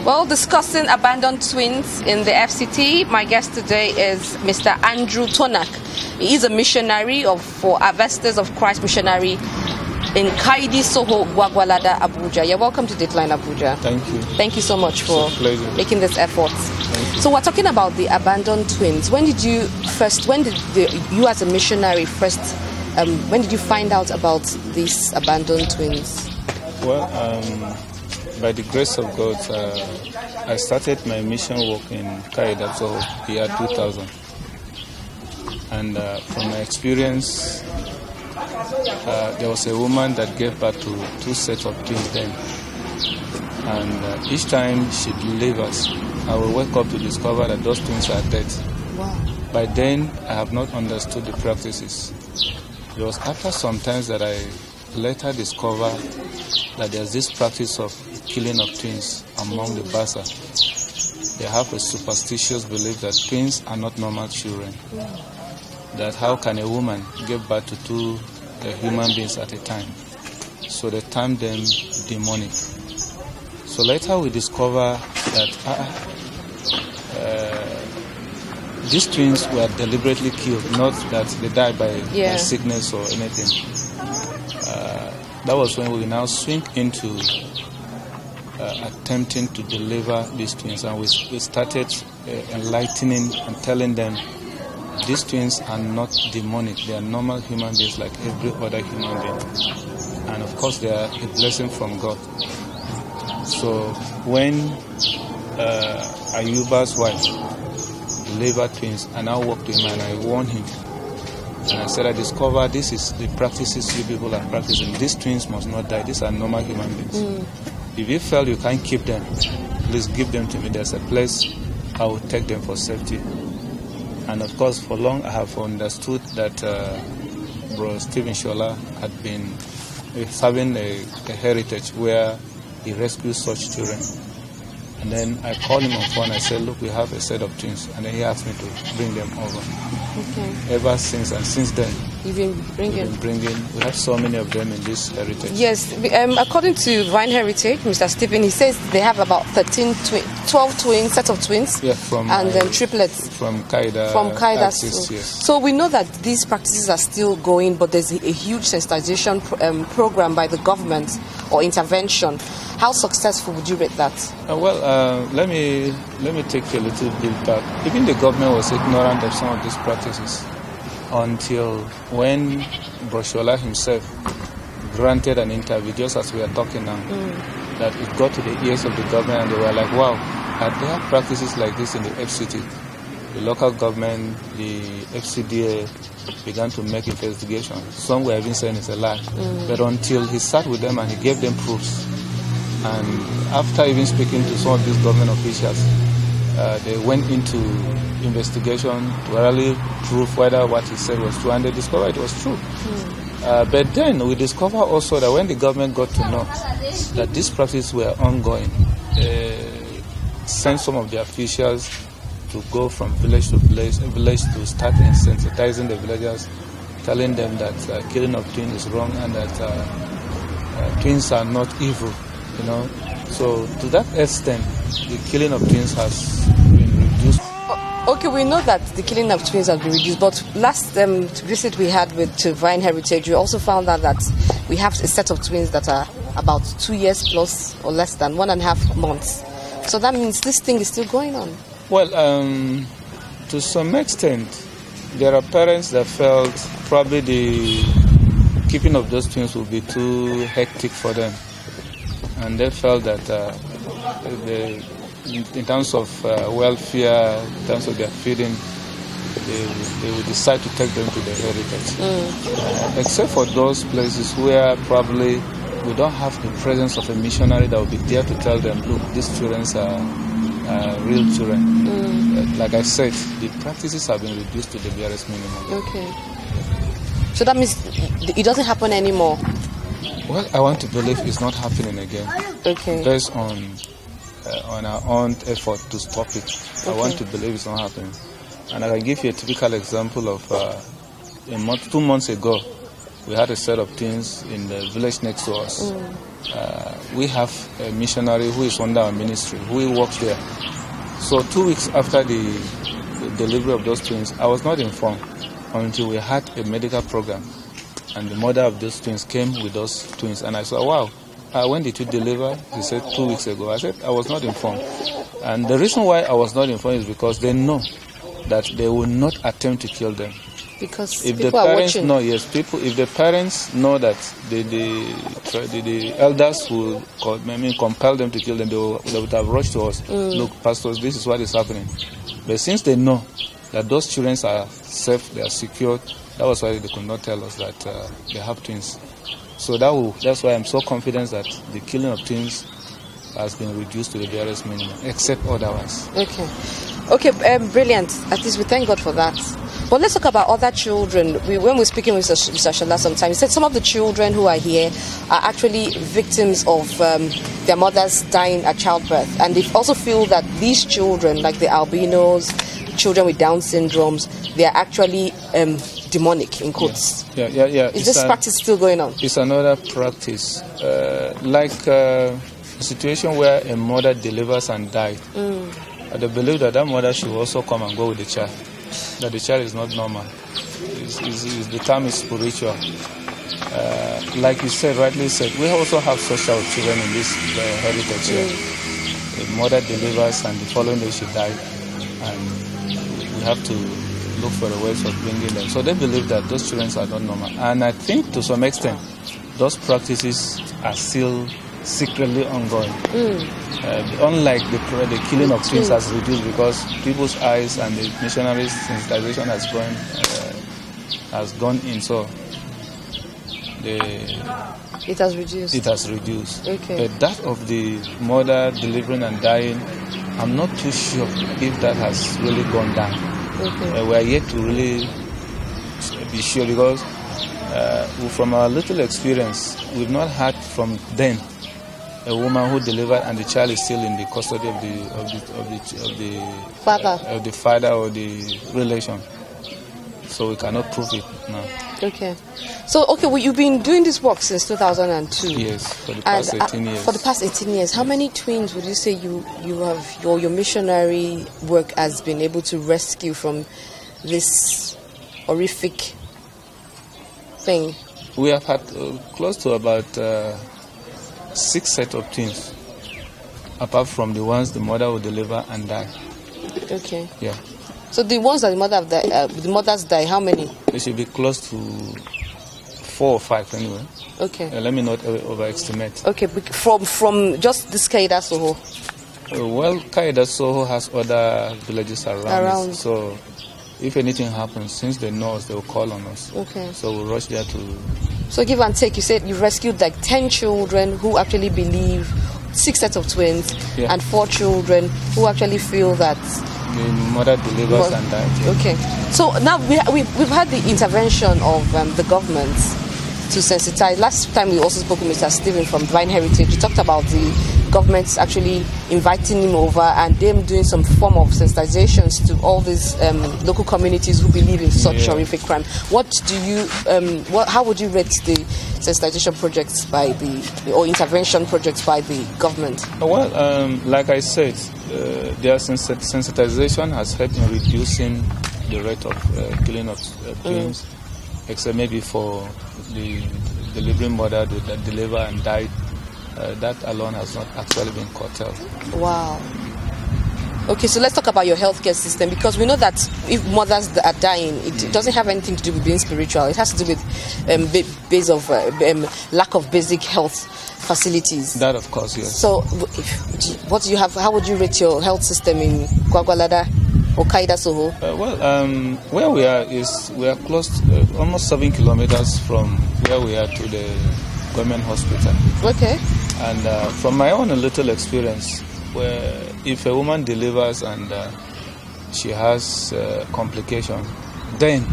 Well, discussing abandoned twins in the F.C.T, my guest today is Mr. Andrew Tonak. He is a missionary for Harvesters of Christ Missionary in Kaidi Soho, Gwagwalada, Abuja. You're welcome to Dateline Abuja. Thank you. Thank you so much for making this effort. So we're talking about the abandoned twins. When did you as a missionary when did you find out about these abandoned twins? Well, by the grace of God, I started my mission work in Kaida, so year 2000. And from my experience, there was a woman that gave birth to 2 sets of twins then. And each time she delivers, I will wake up to discover that those twins are dead. Wow. By then, I have not understood the practices. It was after some times that I later discovered that there's this practice of killing of twins among the Basa. They have a superstitious belief that twins are not normal children. That how can a woman give birth to 2 human beings at a time? So they term them demonic. So later we discover that these twins were deliberately killed, not that they died by sickness or anything. That was when we now swing into attempting to deliver these twins, and we started enlightening and telling them these twins are not demonic. They are normal human beings like every other human being, and of course they are a blessing from God. So when Ayuba's wife delivered twins, I now walked to him and I warned him. And I said, I discovered this is the practices you people are practicing. These twins must not die. These are normal human beings. If you feel you can't keep them, please give them to me. There's a place I will take them for safety. And of course, for long I have understood that Bro Stephen Shola had been having a heritage where he rescues such children. And then I called him on phone. I said, look, we have a set of twins. And then he asked me to bring them over. Okay. Ever since, and since then, you've been bringing. We have so many of them in this heritage. Yes. According to Vine Heritage, Mr. Stephen, he says they have about 12 twins, sets of twins. Yeah, and then triplets. From Kaida. Axis, yes. So we know that these practices are still going, but there's a huge sensitization program by the government or intervention. How successful would you rate that? Let me take you a little bit back. Even the government was ignorant of some of these practices until when Broshola himself granted an interview, just as we are talking now, that it got to the ears of the government and they were like, wow, are there practices like this in the F.C.T? The local government, the FCDA began to make investigations. Some were even saying it's a lie. But until he sat with them and he gave them proofs, and after even speaking to some of these government officials, they went into investigation to really prove whether what he said was true, and they discovered it was true. But then we discovered also that when the government got to know that these practices were ongoing, sent some of the officials to go from village to village to start sensitizing the villagers, telling them that killing of twins is wrong and that twins are not evil. You know, so to that extent, the killing of twins has been reduced. Okay, we know that the killing of twins has been reduced, but last visit we had with Vine Heritage, we also found out that we have a set of twins that are about 2 years plus or less than 1.5 months. So that means this thing is still going on. Well, to some extent, there are parents that felt probably the keeping of those twins would be too hectic for them. And they felt that in terms of welfare, in terms of their feeding, they would decide to take them to the heritage. Except for those places where probably we don't have the presence of a missionary that will be there to tell them, look, these children are real children. Like I said, the practices have been reduced to the barest minimum. Okay. So that means it doesn't happen anymore? Well, I want to believe it's not happening again. Okay. Based on our own effort to stop it. Okay. I want to believe it's not happening. And I can give you a typical example of 2 months ago, we had a set of twins in the village next to us. We have a missionary who is under our ministry, who works there. So 2 weeks after the delivery of those twins, I was not informed until we had a medical program. And the mother of those twins came with those twins. And I said, wow, when did you deliver? He said 2 weeks ago. I said, I was not informed. And the reason why I was not informed is because they know that they will not attempt to kill them. Because if the people parents are watching. know, yes, if the parents know that the elders will compel them to kill them, they would have rushed to us. Look, pastors, this is what is happening. But since they know that those children are safe, they are secured, that was why they could not tell us that they have twins. So that's why I'm so confident that the killing of twins has been reduced to the barest minimum, except otherwise. Okay, brilliant. At least we thank God for that. But let's talk about other children. When we're speaking with Mr. Shola sometimes, he said some of the children who are here are actually victims of their mothers dying at childbirth. And they also feel that these children, like the albinos, children with Down syndromes, they are actually demonic, in quotes. Yeah. Is this practice still going on? It's another practice. Like a situation where a mother delivers and dies. They believe that mother should also come and go with the child. That the child is not normal. The term is spiritual. Like you said, rightly said, we also have social children in this heritage here. The mother delivers and the following day she died. And we have to look for the ways of bringing them. So they believe that those children are not normal. And I think to some extent, those practices are still secretly ongoing. Unlike the killing of twins has reduced because people's eyes and the missionaries' sensitization has gone in, so it has reduced. It has reduced. Okay. But that of the mother delivering and dying, I'm not too sure if that has really gone down. Okay. We are yet to really be sure because from our little experience, we've not heard from them a woman who delivered and the child is still in the custody of the father or the relation. So we cannot prove it now. Okay. So well, you've been doing this work since 2002. Yes, for the past 18 years. For the past 18 years, how many twins would you say you have your missionary work has been able to rescue from this horrific thing? We have had close to about 6 sets of twins, apart from the ones the mother will deliver and die. Okay. Yeah. So the ones that the mothers die, how many? It should be close to 4 or 5 anyway. Okay. Let me not overestimate. Okay, from just this Kaida Soho. Well, Kaida Soho has other villages around. It. So if anything happens, since they know us, they will call on us. Okay. So we'll rush there to. So give and take, you said you rescued like 10 children who actually believe, 6 sets of twins, and 4 children who actually feel that the mother delivers and dies. Okay. So now we've had the intervention of the government to sensitize. Last time we also spoke with Mr. Stephen from Divine Heritage. We talked about the government actually inviting him over and them doing some form of sensitizations to all these local communities who believe in such horrific crime. What do you, how would you rate the sensitization projects by or intervention projects by the government? Well, like I said, their sensitization has helped in reducing the rate of killing of twins, except maybe for the delivering mother that deliver and died. That alone has not actually been curtailed. Wow. Okay, so let's talk about your healthcare system, because we know that if mothers are dying, it doesn't have anything to do with being spiritual. It has to do with base of lack of basic health facilities. That, of course, yes. So, what do you have? How would you rate your health system in Gwagwalada or Kaida Soho? Where we are close, almost 7 kilometers from where we are to the government hospital. Okay. And from my own little experience, where if a woman delivers and she has complication, then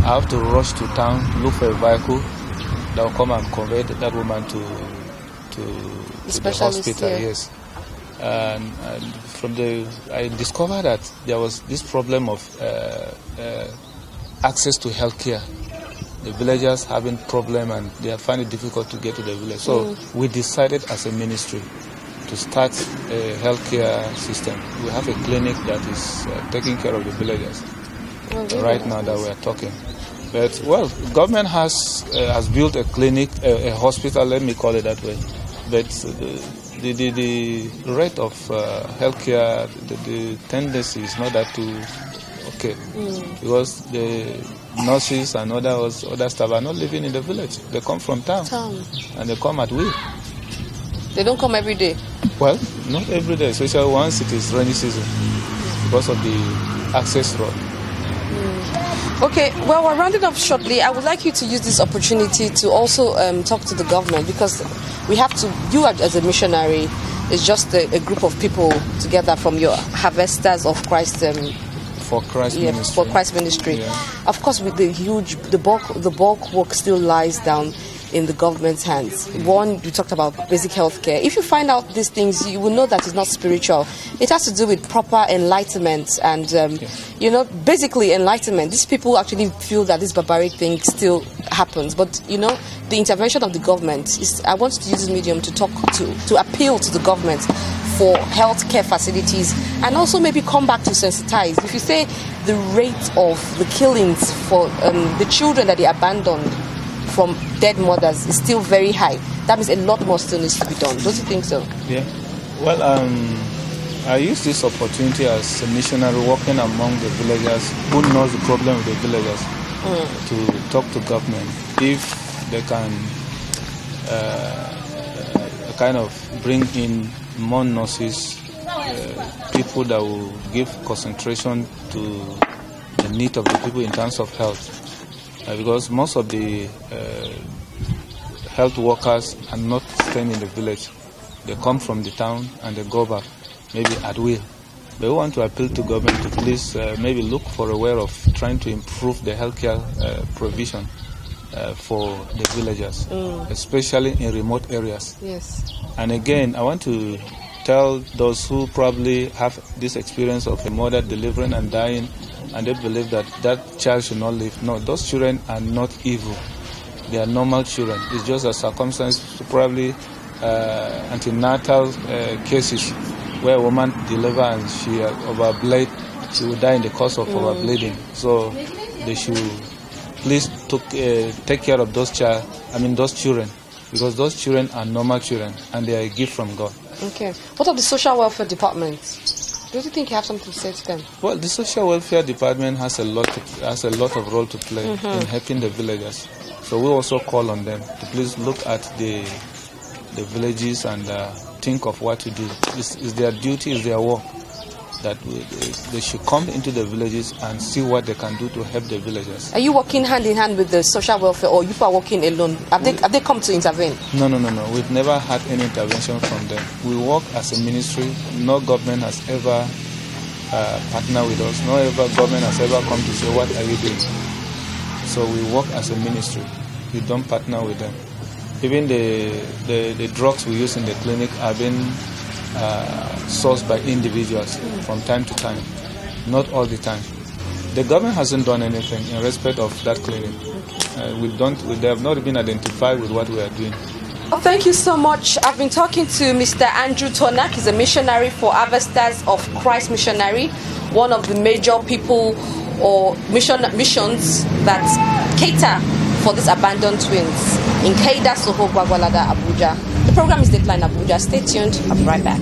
I have to rush to town, look for a vehicle that will come and convey that woman to the hospital. Yeah. Yes. And I discovered that there was this problem of access to healthcare. the villagers having problem and they find it difficult to get to the village. So we decided as a ministry to start a healthcare system. We have a clinic that is taking care of the villagers right now that we are talking. But well, government has built a clinic, a hospital. Let me call it that way. But the rate of healthcare, the tendency is not that too okay, because the nurses and other staff are not living in the village. They come from town. And they come at will. They don't come every day. Well, not every day, especially once it is rainy season, because of the access road. Okay, well, we're rounding up shortly. I would like you to use this opportunity to also talk to the government, because we have to, you as a missionary, is just a group of people together from your Harvesters of Christ. For Christ Ministry. For Christ Ministry. Yeah. Of course, with the bulk work still lies down in the government's hands. One, you talked about basic health care. If you find out these things, you will know that it's not spiritual. It has to do with proper enlightenment and, basically enlightenment. These people actually feel that this barbaric thing still happens. But, the intervention of the government is, I want to use this medium to talk to appeal to the government for health care facilities, and also maybe come back to sensitize. If you say the rate of the killings for the children that they abandoned from dead mothers is still very high, that means a lot more still needs to be done. Don't you think so? Yeah. Well, I use this opportunity as a missionary working among the villagers who knows the problem with the villagers to talk to government if they can kind of bring in more nurses, people that will give concentration to the need of the people in terms of health. Because most of the health workers are not staying in the village. They come from the town and they go back, maybe at will. But we want to appeal to government to please maybe look for a way of trying to improve the healthcare provision for the villagers, especially in remote areas. Yes. And again, I want to tell those who probably have this experience of a mother delivering and dying, and they believe that that child should not live. No, those children are not evil. They are normal children. It's just a circumstance, probably antenatal cases where a woman delivers and she overbleed, she will die in the course of overbleeding. So they should please take care of those children, because those children are normal children and they are a gift from God. Okay. What of the social welfare department? Do you think you have something to say to them? Well, the social welfare department has a lot of role to play in helping the villagers. So we also call on them to please look at the villages and think of what to do. It's their duty, it's their work, that they should come into the villages and see what they can do to help the villagers. Are you working hand in hand with the social welfare, or you are working alone? Have they come to intervene? No. We've never had any intervention from them. We work as a ministry. No government has ever partnered with us. No government has ever come to say, what are you doing? So we work as a ministry. We don't partner with them. Even the drugs we use in the clinic have been sourced by individuals from time to time, not all the time. The government hasn't done anything in respect of that clinic. They have not been identified with what we are doing. Well, thank you so much. I've been talking to Mr. Andrew Tonak. He's a missionary for Harvesters of Christ Missionary, one of the major people or missions that cater for these abandoned twins in Keida, Soho, Gwagwalada, Abuja. The program is Deadline Abuja. Stay tuned. I'll be right back.